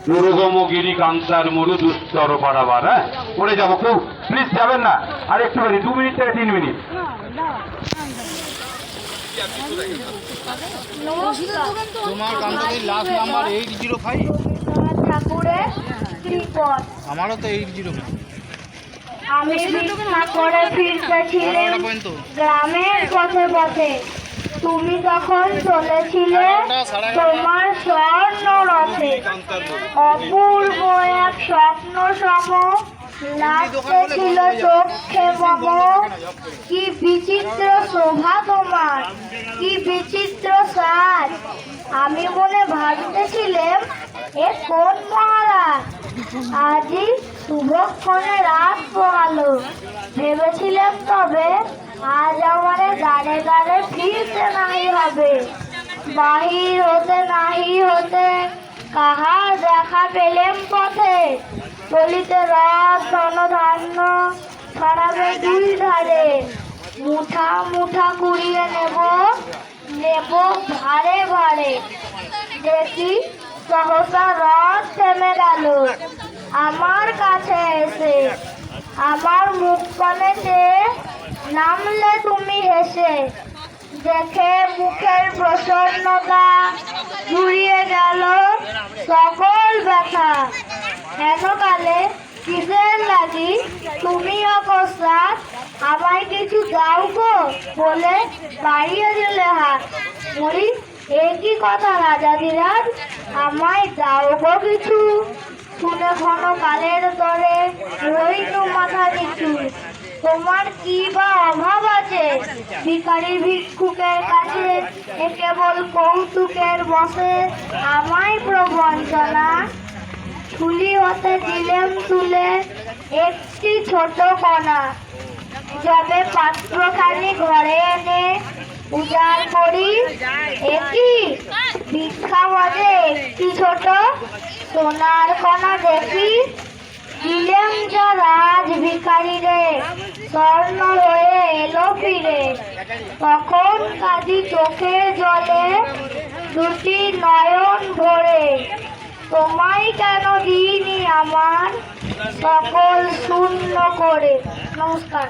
মুরুগমগিরি কান্তার মুরু দুস্তর পারাবার। হ্যাঁ, পড়ে যাবো, কেউ প্লিজ যাবেন না। আর একটুখানি 2 মিনিট থেকে 3 মিনিট। তোমার কান্তাদের লাস্ট নাম্বার 805। ঠাকুরের কৃপণ। আমারও তো 805। আমি ভিক্ষা করে ফিরতেছিলাম গ্রামের পথে পথে, তুমি তখন চলেছিলে তোমার স্বর্ণ রথে। অপূর্ব এক স্বপ্ন সম লাগতেছিল চোখে মম। কি বিচিত্র শোভা তোমার, কি বিচিত্র সাজ। আমি মনে ভাবতেছিলাম এ কোন মহারাজ, আজই শুভক্ষণে রাত পোহালো। ভেবেছিলাম তবে আজ আমারে গানে গানে ফিরতে নাহি হবে। বাহির হতে নাহি হতে কাহার দেখা পেলেম পথে। চলিতে রথ ধনধান্য ছড়াবে 2 ধারে। মুঠা মুঠা কুড়িয়ে নেব নেব ভারে ভারে। দেখি সহসা রথ থেমে গেল আমার কাছে এসে। আমার মুখপানে চেয়ে নামলে তুমি হেসে। দেখে মুখের প্রসন্নতা জুড়িয়ে গেল সকল ব্যথা। হেনকালে কিসের লাগি তুমি অকস্মাৎ আমায় কিছু দাও গো বলে বাড়িয়ে দিলে হাত। বলি এ কি কথা রাজাধিরাজ, আমায় দাও গো কিছু। শুনে ঘন কালের তরে রইনু মাথা নিচু। তোমার কি বা অভাব আছে ভিখারি ভিক্ষুকের কাছে, এ কেবল কৌতুকের বসে আমায় প্রবঞ্চনা। ঝুলি হতে দিলেম তুলে একটি ছোট কণা। যবে পাত্রখানি ঘরে এনে উজাড় করি, একই ভিক্ষা মজে একটি ছোট সোনার কণা দেখি। দিলেম যা রাজ ভিখারি রে, স্বর্ণ হয়ে এলো ফিরে। তখন কাঁদি চোখের জলে 2টি নয়ন ভরে। তোমায় কেন দিইনি আমার সকল শূন্য করে। নমস্কার।